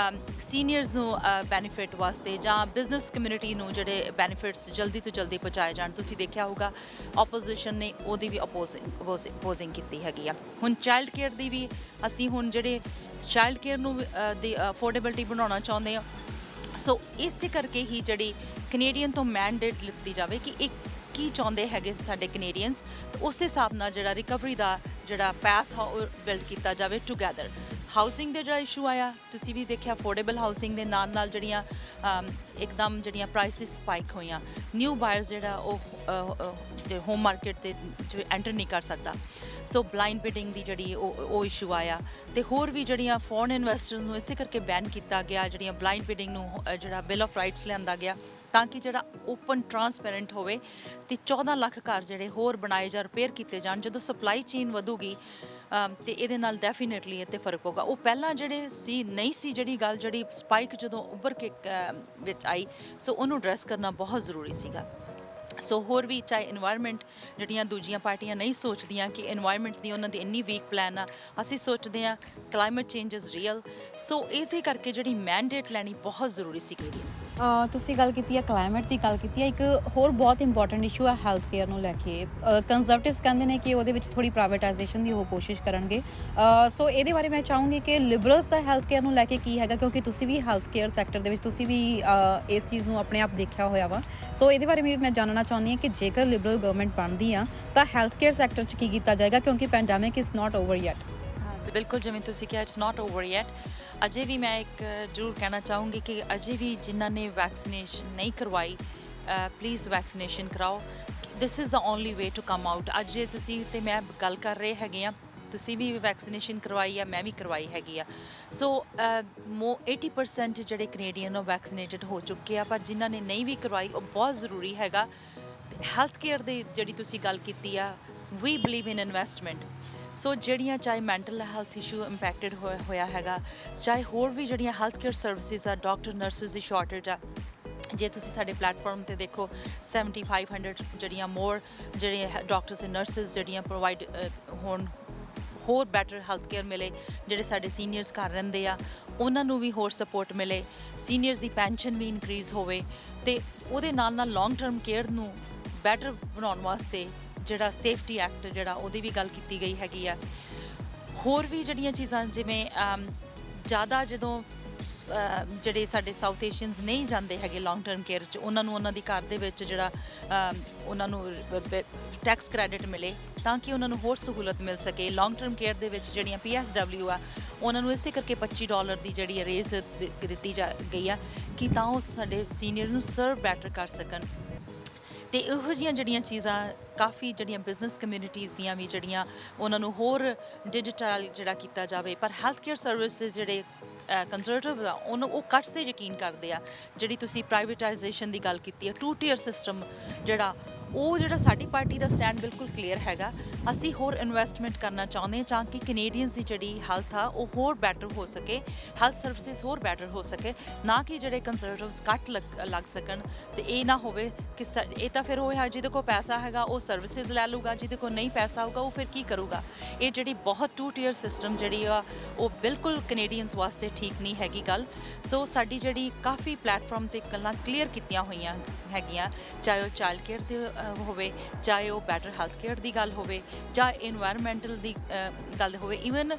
ਸੀਨੀਅਰਸ ਨੂੰ ਬੈਨੀਫਿਟ ਵਾਸਤੇ ਜਾਂ ਬਿਜ਼ਨਸ ਕਮਿਊਨਿਟੀ ਨੂੰ ਜਿਹੜੇ ਬੈਨੀਫਿਟਸ ਜਲਦੀ ਤੋਂ ਜਲਦੀ ਪਹੁੰਚਾਏ ਜਾਣ, ਤੁਸੀਂ ਦੇਖਿਆ ਹੋਊਗਾ ਆਪੋਜੀਸ਼ਨ ਨੇ ਉਹਦੀ ਵੀ ਅਪੋਜ਼ਿੰਗ ਕੀਤੀ ਹੈਗੀ ਆ। ਹੁਣ ਚਾਈਲਡ ਕੇਅਰ ਦੀ ਵੀ ਅਸੀਂ ਹੁਣ ਜਿਹੜੇ ਚਾਈਲਡ ਕੇਅਰ ਨੂੰ ਦੀ ਅਫੋਰਡੇਬਿਲਿਟੀ ਬਣਾਉਣਾ ਚਾਹੁੰਦੇ ਹਾਂ। ਸੋ ਇਸੇ ਕਰਕੇ ਹੀ ਜਿਹੜੀ ਕੈਨੇਡੀਅਨ ਤੋਂ ਮੈਂਡੇਟ ਲਿੱਤੀ ਜਾਵੇ ਕਿ ਇੱਕ ਕੀ ਚਾਹੁੰਦੇ ਹੈਗੇ ਸਾਡੇ ਕੈਨੇਡੀਅਨਸ, ਤੇ ਉਸੇ ਹਿਸਾਬ ਨਾਲ ਜਿਹੜਾ ਰਿਕਵਰੀ ਦਾ ਜਿਹੜਾ ਪੈਥ ਆ ਉਹ ਬਿਲਡ ਕੀਤਾ ਜਾਵੇ ਟੂਗੈਦਰ। ਹਾਊਸਿੰਗ ਦੇ ਜਿਹੜਾ ਇਸ਼ੂ ਆਇਆ, ਤੁਸੀਂ ਵੀ ਦੇਖਿਆ ਅਫੋਰਡੇਬਲ ਹਾਊਸਿੰਗ ਦੇ ਨਾਲ ਜਿਹੜੀਆਂ ਇੱਕਦਮ ਜਿਹੜੀਆਂ ਪ੍ਰਾਈਸਿਸ ਸਪਾਈਕ ਹੋਈਆਂ, ਨਿਊ ਬਾਇਰਸ ਜਿਹੜਾ ਉਹ ਜੇ ਹੋਮ ਮਾਰਕੀਟ ਤੇ ਐਂਟਰ ਨਹੀਂ ਕਰ ਸਕਦਾ। ਸੋ ਬਲਾਈਂਡ ਬਿਡਿੰਗ ਦੀ ਜਿਹੜੀ ਉਹ ਇਸ਼ੂ ਆਇਆ, ਤੇ ਹੋਰ ਵੀ ਜਿਹੜੀਆਂ ਫੋਰਨ ਇਨਵੈਸਟਰਸ ਨੂੰ ਇਸੇ ਕਰਕੇ ਬੈਨ ਕੀਤਾ ਗਿਆ, ਜਿਹੜੀਆਂ ਬਲਾਈਂਡ ਬਿਡਿੰਗ ਨੂੰ ਜਿਹੜਾ ਬਿਲ ਆਫ ਰਾਈਟਸ ਲਿਆਂਦਾ ਗਿਆ ਤਾਂ ਕਿ ਜਿਹੜਾ ਓਪਨ ਟਰਾਂਸਪੇਰੈਂਟ ਹੋਵੇ ਤੇ 14 ਲੱਖ ਘਰ ਜਿਹੜੇ ਹੋਰ ਬਣਾਏ ਜਾਂ ਰਿਪੇਅਰ ਕੀਤੇ ਜਾਣ। ਜਦੋਂ ਸਪਲਾਈ ਚੇਨ ਵਧੂਗੀ ਤੇ ਇਹਦੇ ਨਾਲ ਡੈਫੀਨੇਟਲੀ ਇੱਥੇ ਫਰਕ ਪਊਗਾ। ਉਹ ਪਹਿਲਾਂ ਜਿਹੜੇ ਸੀ ਨਹੀਂ ਸੀ ਜਿਹੜੀ ਗੱਲ, ਜਿਹੜੀ ਸਪਾਈਕ ਜਦੋਂ ਉੱਭਰ ਕੇ ਵਿੱਚ ਆਈ, ਸੋ ਉਹਨੂੰ ਐਡਰੈਸ ਕਰਨਾ ਬਹੁਤ ਜ਼ਰੂਰੀ ਸੀਗਾ। ਸੋ ਹੋਰ ਵੀ ਚਾਹੇ ਇਨਵਾਇਰਮੈਂਟ, ਜਿਹੜੀਆਂ ਦੂਜੀਆਂ ਪਾਰਟੀਆਂ ਨਹੀਂ ਸੋਚਦੀਆਂ ਕਿ ਇਨਵਾਇਰਮੈਂਟ ਦੀ ਉਹਨਾਂ ਦੀ ਇੰਨੀ ਵੀਕ ਪਲਾਨ ਆ, ਅਸੀਂ ਸੋਚਦੇ ਹਾਂ ਕਲਾਈਮੇਟ ਚੇਂਜ ਇਜ਼ ਰੀਅਲ। ਸੋ ਇਹਦੇ ਕਰਕੇ ਜਿਹੜੀ ਮੈਂਡੇਟ ਲੈਣੀ ਬਹੁਤ ਜ਼ਰੂਰੀ ਸੀ ਕੈਨੇਡੀਅਨਸ ਦੀ। ਤੁਸੀਂ ਗੱਲ ਕੀਤੀ ਹੈ ਕਲਾਈਮੇਟ ਦੀ, ਗੱਲ ਕੀਤੀ ਹੈ, ਇੱਕ ਹੋਰ ਬਹੁਤ ਇੰਪੋਰਟੈਂਟ ਇਸ਼ੂ ਹੈ ਹੈਲਥ ਕੇਅਰ ਨੂੰ ਲੈ ਕੇ। ਕੰਜ਼ਰਵੇਟਿਵਸ ਕਹਿੰਦੇ ਨੇ ਕਿ ਉਹਦੇ ਵਿੱਚ ਥੋੜੀ ਪ੍ਰਾਈਵੇਟਾਈਜੇਸ਼ਨ ਦੀ ਉਹ ਕੋਸ਼ਿਸ਼ ਕਰਨਗੇ। ਸੋ ਇਹਦੇ ਬਾਰੇ ਮੈਂ ਚਾਹੂੰਗੀ ਕਿ ਲਿਬਰਲਸ ਦਾ ਹੈਲਥ ਕੇਅਰ ਨੂੰ ਲੈ ਕੇ ਕੀ ਹੈਗਾ, ਕਿਉਂਕਿ ਤੁਸੀਂ ਵੀ ਹੈਲਥ ਕੇਅਰ ਸੈਕਟਰ ਦੇ ਵਿੱਚ ਤੁਸੀਂ ਵੀ ਇਸ ਚੀਜ਼ ਨੂੰ ਆਪਣੇ ਆਪ ਦੇਖਿਆ ਹੋਇਆ ਵਾ। ਸੋ ਇਹਦੇ ਬਾਰੇ ਵੀ ਮੈਂ ਜਾਣਨਾ ਚਾਹੁੰਦੀ ਹਾਂ ਕਿ ਜੇਕਰ ਲਿਬਰਲ ਗਵਰਨਮੈਂਟ ਬਣਦੀ ਆ ਤਾਂ ਹੈਲਥ ਕੇਅਰ ਸੈਕਟਰ 'ਚ ਕੀ ਕੀਤਾ ਜਾਏਗਾ, ਕਿਉਂਕਿ pandemic is not over yet. ਬਿਲਕੁਲ, ਜਿਵੇਂ ਤੁਸੀਂ ਕਿਹਾ ਇਟਸ ਨਾਟ ਓਵਰ ਯੈਟ। ਅਜੇ ਵੀ ਮੈਂ ਇੱਕ ਜ਼ਰੂਰ ਕਹਿਣਾ ਚਾਹੂੰਗੀ ਕਿ ਅਜੇ ਵੀ ਜਿਨ੍ਹਾਂ ਨੇ ਵੈਕਸੀਨੇਸ਼ਨ ਨਹੀਂ ਕਰਵਾਈ, ਪਲੀਜ਼ ਵੈਕਸੀਨੇਸ਼ਨ ਕਰਾਓ। This is the only way to come out. ਅੱਜ ਜੇ ਤੁਸੀਂ ਤੇ ਮੈਂ ਗੱਲ ਕਰ ਰਹੇ ਹੈਗੇ ਆ, ਤੁਸੀਂ ਵੀ ਵੈਕਸੀਨੇਸ਼ਨ ਕਰਵਾਈ ਆ, ਮੈਂ ਵੀ ਕਰਵਾਈ ਹੈਗੀ ਆ। ਸੋ 80% ਜਿਹੜੇ ਕੈਨੇਡੀਅਨ ਉਹ ਵੈਕਸੀਨੇਟਡ ਹੋ ਚੁੱਕੇ ਆ, ਪਰ ਜਿਨ੍ਹਾਂ ਨੇ ਨਹੀਂ ਵੀ ਕਰਵਾਈ ਉਹ ਬਹੁਤ ਜ਼ਰੂਰੀ ਹੈਗਾ। ਹੈਲਥ ਕੇਅਰ ਦੀ ਜਿਹੜੀ ਤੁਸੀਂ ਗੱਲ ਕੀਤੀ ਆ, ਵੀ ਬਲੀਵ ਇਨ ਇਨਵੈਸਟਮੈਂਟ। ਸੋ ਜਿਹੜੀਆਂ ਚਾਹੇ ਮੈਂਟਲ ਹੈਲਥ ਇਸ਼ੂ ਇੰਪੈਕਟਡ ਹੋਇਆ ਹੈਗਾ, ਚਾਹੇ ਹੋਰ ਵੀ ਜਿਹੜੀਆਂ ਹੈਲਥ ਕੇਅਰ ਸਰਵਿਸਿਜ਼ ਆ, ਡਾਕਟਰ ਨਰਸਿਸ ਦੀ ਸ਼ਾਰਟੇਜ ਆ। ਜੇ ਤੁਸੀਂ ਸਾਡੇ ਪਲੇਟਫਾਰਮ ਤੇ ਦੇਖੋ 7500 ਜਿਹੜੀਆਂ ਮੋਰ ਜਿਹੜੇ ਡਾਕਟਰਸ ਐਂਡ ਨਰਸਿਸ ਜਿਹੜੀਆਂ ਪ੍ਰੋਵਾਈਡ ਹੋਣ, ਹੋਰ ਬੈਟਰ ਹੈਲਥ ਕੇਅਰ ਮਿਲੇ। ਜਿਹੜੇ ਸਾਡੇ ਸੀਨੀਅਰਸ ਘਰ ਰਹਿੰਦੇ ਆ ਉਹਨਾਂ ਨੂੰ ਵੀ ਹੋਰ ਸਪੋਰਟ ਮਿਲੇ, ਸੀਨੀਅਰਸ ਦੀ ਪੈਨਸ਼ਨ ਵੀ ਇਨਕਰੀਜ਼ ਹੋਵੇ, ਤੇ ਉਹਦੇ ਨਾਲ ਲੌਂਗ ਟਰਮ ਕੇਅਰ ਨੂੰ ਬੈਟਰ ਬਣਾਉਣ ਵਾਸਤੇ ਜਿਹੜਾ ਸੇਫਟੀ ਐਕਟ ਜਿਹੜਾ ਉਹਦੀ ਵੀ ਗੱਲ ਕੀਤੀ ਗਈ ਹੈਗੀ ਆ। ਹੋਰ ਵੀ ਜਿਹੜੀਆਂ ਚੀਜ਼ਾਂ ਜਿਵੇਂ ਜ਼ਿਆਦਾ ਜਦੋਂ ਜਿਹੜੇ ਸਾਡੇ ਸਾਊਥ ਏਸ਼ੀਅਨਸ ਨਹੀਂ ਜਾਂਦੇ ਹੈਗੇ ਲੌਂਗ ਟਰਮ ਕੇਅਰ 'ਚ, ਉਹਨਾਂ ਨੂੰ ਉਹਨਾਂ ਦੀ ਘਰ ਦੇ ਵਿੱਚ ਜਿਹੜਾ ਉਹਨਾਂ ਨੂੰ ਟੈਕਸ ਕ੍ਰੈਡਿਟ ਮਿਲੇ ਤਾਂ ਕਿ ਉਹਨਾਂ ਨੂੰ ਹੋਰ ਸਹੂਲਤ ਮਿਲ ਸਕੇ। ਲੌਂਗ ਟਰਮ ਕੇਅਰ ਦੇ ਵਿੱਚ ਜਿਹੜੀਆਂ PSW ਆ, ਉਹਨਾਂ ਨੂੰ ਇਸੇ ਕਰਕੇ $25 ਦੀ ਜਿਹੜੀ ਰੇਜ਼ ਦਿੱਤੀ ਗਈ ਆ ਕਿ ਤਾਂ ਉਹ ਸਾਡੇ ਸੀਨੀਅਰ ਨੂੰ ਸਰਵ ਬੈਟਰ ਕਰ ਸਕਣ। ਤੇ ਇਹੋ ਜਿਹੀਆਂ ਜਿਹੜੀਆਂ ਚੀਜ਼ਾਂ ਕਾਫੀ ਜਿਹੜੀਆਂ ਬਿਜ਼ਨਸ ਕਮਿਊਨਿਟੀਜ਼ ਦੀਆਂ ਵੀ ਜਿਹੜੀਆਂ ਉਹਨਾਂ ਨੂੰ ਹੋਰ ਡਿਜੀਟਲ ਜਿਹੜਾ ਕੀਤਾ ਜਾਵੇ। ਪਰ ਹੈਲਥ ਕੇਅਰ ਸਰਵਿਸਿਜ਼ ਜਿਹੜੇ ਕੰਜ਼ਰਵੇਟਿਵ ਆ ਉਹਨੂੰ ਉਹ ਕੱਟਸ 'ਤੇ ਯਕੀਨ ਕਰਦੇ ਆ। ਜਿਹੜੀ ਤੁਸੀਂ ਪ੍ਰਾਈਵੇਟਾਈਜੇਸ਼ਨ ਦੀ ਗੱਲ ਕੀਤੀ ਹੈ, 2 ਟੀਅਰ ਸਿਸਟਮ ਜਿਹੜਾ ਸਾਡੀ ਪਾਰਟੀ ਦਾ ਸਟੈਂਡ ਬਿਲਕੁਲ ਕਲੀਅਰ ਹੈਗਾ। ਅਸੀਂ ਹੋਰ ਇਨਵੈਸਟਮੈਂਟ ਕਰਨਾ ਚਾਹੁੰਦੇ ਹਾਂ ਤਾਂ ਕਿ ਕੈਨੇਡੀਅਨਸ ਦੀ ਜਿਹੜੀ ਹੈਲਥ ਆ ਉਹ ਹੋਰ ਬੈਟਰ ਹੋ ਸਕੇ, ਹੈਲਥ ਸਰਵਿਸਿਜ਼ ਹੋਰ ਬੈਟਰ ਹੋ ਸਕੇ, ਨਾ ਕਿ ਜਿਹੜੇ ਕੰਜ਼ਰਵੇਟਿਵਸ ਕੱਟ ਲੱਗ ਸਕਣ। ਤੇ ਇਹ ਨਾ ਹੋਵੇ ਕਿ ਇਹ ਤਾਂ ਫਿਰ ਉਹ ਹੈ ਜਿਹਦੇ ਕੋਲ ਪੈਸਾ ਹੈਗਾ ਉਹ ਸਰਵਿਸਿਜ਼ ਲੈ ਲੂਗਾ, ਜਿਹਦੇ ਕੋਲ ਨਹੀਂ ਪੈਸਾ ਹੋਊਗਾ ਉਹ ਫਿਰ ਕੀ ਕਰੂਗਾ। ਇਹ ਜਿਹੜੀ ਬਹੁਤ 2 ਟੀਅਰ ਸਿਸਟਮ ਜਿਹੜੀ ਆ ਉਹ ਬਿਲਕੁਲ ਕੈਨੇਡੀਅਨਸ ਵਾਸਤੇ ਠੀਕ ਨਹੀਂ ਹੈਗੀ ਗੱਲ। ਸੋ ਸਾਡੀ ਜਿਹੜੀ ਕਾਫੀ ਪਲੇਟਫਾਰਮ 'ਤੇ ਗੱਲਾਂ ਕਲੀਅਰ ਕੀਤੀਆਂ ਹੋਈਆਂ ਹੈਗੀਆਂ, ਚਾਹੇ ਉਹ ਚਾਈਲਡ ਕੇਅਰ 'ਤੇ ਹੋਵੇ, ਚਾਹੇ ਉਹ ਬੈਟਰ ਹੈਲਥ ਕੇਅਰ ਦੀ ਗੱਲ ਹੋਵੇ, ਚਾਹੇ ਇਨਵਾਇਰਮੈਂਟਲ ਦੀ ਗੱਲ ਹੋਵੇ। ਈਵਨ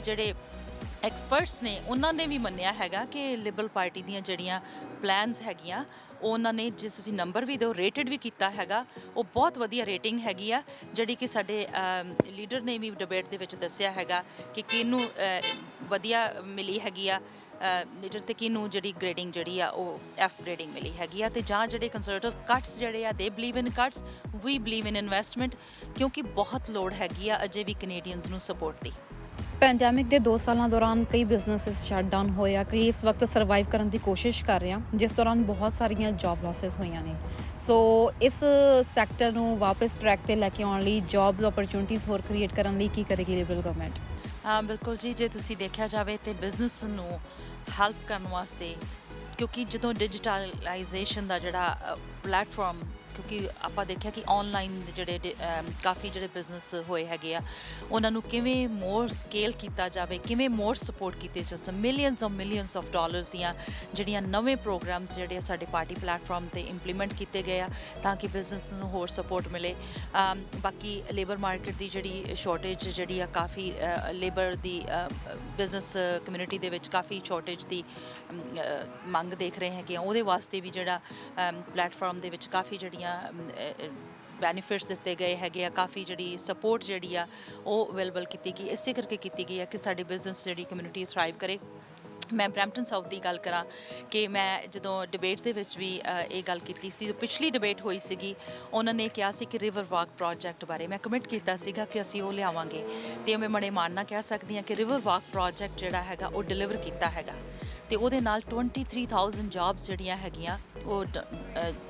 ਜਿਹੜੇ ਐਕਸਪਰਟਸ ਨੇ ਉਹਨਾਂ ਨੇ ਵੀ ਮੰਨਿਆ ਹੈਗਾ ਕਿ ਲਿਬਰਲ ਪਾਰਟੀ ਦੀਆਂ ਜਿਹੜੀਆਂ ਪਲਾਨਸ ਹੈਗੀਆਂ ਉਹਨਾਂ ਨੇ, ਜੇ ਤੁਸੀਂ ਨੰਬਰ ਵੀ ਦਿਓ, ਰੇਟਡ ਵੀ ਕੀਤਾ ਹੈਗਾ, ਉਹ ਬਹੁਤ ਵਧੀਆ ਰੇਟਿੰਗ ਹੈਗੀ ਆ, ਜਿਹੜੀ ਕਿ ਸਾਡੇ ਲੀਡਰ ਨੇ ਵੀ ਡਿਬੇਟ ਦੇ ਵਿੱਚ ਦੱਸਿਆ ਹੈਗਾ ਕਿ ਕਿਹਨੂੰ ਵਧੀਆ ਮਿਲੀ ਹੈਗੀ ਆ ਲੀਡਰ, ਤੇ ਕਿਹਨੂੰ ਜਿਹੜੀ ਗ੍ਰੇਡਿੰਗ ਜਿਹੜੀ ਆ ਉਹ F ਗ੍ਰੇਡਿੰਗ ਮਿਲੀ ਹੈਗੀ ਆ। ਤੇ ਜਾਂ ਜਿਹੜੇ ਕੰਜ਼ਰਵੇਟਿਵ ਕੱਟਸ ਜਿਹੜੇ ਆ, they believe in cuts, we believe in investment, ਕਿਉਂਕਿ ਬਹੁਤ ਲੋੜ ਹੈਗੀ ਆ ਅਜੇ ਵੀ ਕੈਨੇਡੀਅਨਸ ਨੂੰ ਸਪੋਰਟ ਦੀ। ਪੈਂਡੈਮਿਕ ਦੇ 2 ਸਾਲਾਂ ਦੌਰਾਨ ਕਈ ਬਿਜ਼ਨੈਸਿਸ ਸ਼ਟ ਡਾਊਨ ਹੋਏ ਆ, ਕਈ ਇਸ ਵਕਤ ਸਰਵਾਈਵ ਕਰਨ ਦੀ ਕੋਸ਼ਿਸ਼ ਕਰ ਰਹੇ ਆ, ਜਿਸ ਦੌਰਾਨ ਬਹੁਤ ਸਾਰੀਆਂ ਜੌਬ ਲਾਸਿਸ ਹੋਈਆਂ ਨੇ। ਸੋ ਇਸ ਸੈਕਟਰ ਨੂੰ ਵਾਪਸ ਟਰੈਕ ਤੇ ਲੈ ਕੇ ਆਉਣ ਲਈ, ਜੌਬ ਓਪਰਚੁਨਿਟੀਜ਼ ਹੋਰ ਕ੍ਰੀਏਟ ਕਰਨ ਲਈ ਕੀ ਕਰੇਗੀ ਲਿਬਰਲ ਗਵਰਨਮੈਂਟ? ਬਿਲਕੁਲ ਜੀ, ਜੇ ਤੁਸੀਂ ਦੇਖਿਆ ਜਾਵੇ ਤੇ ਬਿਜ਼ਨਸ ਨੂੰ ਹੈਲਪ ਕਰਨ ਵਾਸਤੇ, ਕਿਉਂਕਿ ਜਦੋਂ ਡਿਜੀਟਲਾਈਜੇਸ਼ਨ ਦਾ ਜਿਹੜਾ ਪਲੇਟਫਾਰਮ, ਕਿਉਂਕਿ ਆਪਾਂ ਦੇਖਿਆ ਕਿ ਆਨਲਾਈਨ ਜਿਹੜੇ ਕਾਫੀ ਜਿਹੜੇ ਬਿਜ਼ਨਸ ਹੋਏ ਹੈਗੇ ਆ, ਉਹਨਾਂ ਨੂੰ ਕਿਵੇਂ ਮੋਰ ਸਕੇਲ ਕੀਤਾ ਜਾਵੇ, ਕਿਵੇਂ ਮੋਰ ਸਪੋਰਟ ਕੀਤੇ ਜਾ ਮਿਲੀਅਨਸ ਆਫ ਡਾਲਰਸ ਦੀਆਂ ਜਿਹੜੀਆਂ ਨਵੇਂ ਪ੍ਰੋਗਰਾਮਸ ਜਿਹੜੇ ਆ ਸਾਡੇ ਪਾਰਟੀ ਪਲੇਟਫਾਰਮ 'ਤੇ ਇੰਪਲੀਮੈਂਟ ਕੀਤੇ ਗਏ ਆ ਤਾਂ ਕਿ ਬਿਜ਼ਨਸ ਨੂੰ ਹੋਰ ਸਪੋਰਟ ਮਿਲੇ। ਬਾਕੀ ਲੇਬਰ ਮਾਰਕੀਟ ਦੀ ਜਿਹੜੀ ਸ਼ਾਰਟੇਜ ਜਿਹੜੀ ਆ, ਕਾਫੀ ਲੇਬਰ ਦੀ ਬਿਜ਼ਨਸ ਕਮਿਊਨਿਟੀ ਦੇ ਵਿੱਚ ਕਾਫੀ ਸ਼ਾਰਟੇਜ ਦੀ ਮੰਗ ਦੇਖ ਰਹੇ ਹੈਗੇ ਆ, ਉਹਦੇ ਵਾਸਤੇ ਵੀ ਜਿਹੜਾ ਪਲੇਟਫਾਰਮ ਦੇ ਵਿੱਚ ਕਾਫੀ ਜਿਹੜੀਆਂ ਜਿਹੜੀਆਂ ਬੈਨੀਫਿਟਸ ਦਿੱਤੇ ਗਏ ਹੈਗੇ ਆ, ਕਾਫੀ ਜਿਹੜੀ ਸਪੋਰਟ ਜਿਹੜੀ ਆ ਉਹ ਅਵੇਲੇਬਲ ਕੀਤੀ ਗਈ। ਇਸੇ ਕਰਕੇ ਕੀਤੀ ਗਈ ਹੈ ਕਿ ਸਾਡੀ ਬਿਜ਼ਨਸ ਜਿਹੜੀ ਕਮਿਊਨਿਟੀ ਥਰਾਈਵ ਕਰੇ। ਮੈਂ ਬਰੈਂਪਟਨ ਸਾਊਥ ਦੀ ਗੱਲ ਕਰਾਂ ਕਿ ਮੈਂ ਜਦੋਂ ਡਿਬੇਟ ਦੇ ਵਿੱਚ ਵੀ ਇਹ ਗੱਲ ਕੀਤੀ ਸੀ, ਪਿਛਲੀ ਡਿਬੇਟ ਹੋਈ ਸੀਗੀ, ਉਹਨਾਂ ਨੇ ਕਿਹਾ ਸੀ ਕਿ ਰਿਵਰ ਵਾਕ ਪ੍ਰੋਜੈਕਟ ਬਾਰੇ ਮੈਂ ਕਮਿਟ ਕੀਤਾ ਸੀਗਾ ਕਿ ਅਸੀਂ ਉਹ ਲਿਆਵਾਂਗੇ, ਅਤੇ ਮੈਂ ਬੜੇ ਮਾਣ ਨਾਲ ਕਹਿ ਸਕਦੀ ਹਾਂ ਕਿ ਰਿਵਰ ਵਾਕ ਪ੍ਰੋਜੈਕਟ ਜਿਹੜਾ ਹੈਗਾ ਉਹ ਡਿਲੀਵਰ ਕੀਤਾ ਹੈਗਾ, ਅਤੇ ਉਹਦੇ ਨਾਲ 23,000 ਜੌਬਸ ਜਿਹੜੀਆਂ ਹੈਗੀਆਂ ਉਹ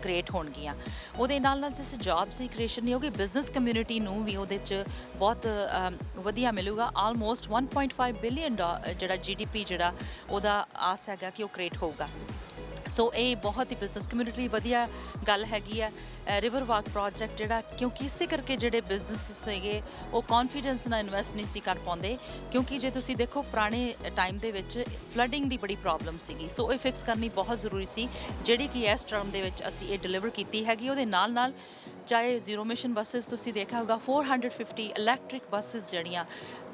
ਕ੍ਰੀਏਟ ਹੋਣਗੀਆਂ। ਉਹਦੇ ਨਾਲ ਸਿਰਫ ਜੌਬਸ ਦੀ ਕ੍ਰੀਏਸ਼ਨ ਨਹੀਂ ਹੋਗੀ, ਬਿਜ਼ਨਸ ਕਮਿਊਨਿਟੀ ਨੂੰ ਵੀ ਉਹਦੇ 'ਚ ਬਹੁਤ ਵਧੀਆ ਮਿਲੂਗਾ। ਆਲਮੋਸਟ 1.5 ਬਿਲੀਅਨ ਜਿਹੜਾ GDP ਜਿਹੜਾ ਉਹਦਾ ਆਸ ਹੈਗਾ ਕਿ ਉਹ ਕ੍ਰੀਏਟ ਹੋਊਗਾ। ਸੋ ਇਹ ਬਹੁਤ ਹੀ ਬਿਜ਼ਨਸ ਕਮਿਊਨਿਟੀ ਵਧੀਆ ਗੱਲ ਹੈਗੀ ਹੈ ਰਿਵਰ ਵਾਕ ਪ੍ਰੋਜੈਕਟ ਜਿਹੜਾ, ਕਿਉਂਕਿ ਇਸੇ ਕਰਕੇ ਜਿਹੜੇ ਬਿਜ਼ਨਸ ਸੀਗੇ ਉਹ ਕੌਨਫੀਡੈਂਸ ਨਾਲ ਇਨਵੈਸਟ ਨਹੀਂ ਸੀ ਕਰ ਪਾਉਂਦੇ, ਕਿਉਂਕਿ ਜੇ ਤੁਸੀਂ ਦੇਖੋ ਪੁਰਾਣੇ ਟਾਈਮ ਦੇ ਵਿੱਚ ਫਲੱਡਿੰਗ ਦੀ ਬੜੀ ਪ੍ਰੋਬਲਮ ਸੀਗੀ। ਸੋ ਇਹ ਫਿਕਸ ਕਰਨੀ ਬਹੁਤ ਜ਼ਰੂਰੀ ਸੀ, ਜਿਹੜੀ ਕਿ ਇਸ ਟਰਮ ਦੇ ਵਿੱਚ ਅਸੀਂ ਇਹ ਡਿਲੀਵਰ ਕੀਤੀ ਹੈਗੀ। ਉਹਦੇ ਨਾਲ ਚਾਹੇ ਜ਼ੀਰੋ ਮਿਸ਼ਨ ਬੱਸਿਸ ਤੁਸੀਂ ਦੇਖਿਆ ਹੋਗਾ, 450 ਇਲੈਕਟ੍ਰਿਕ ਬੱਸਿਸ ਜਿਹੜੀਆਂ,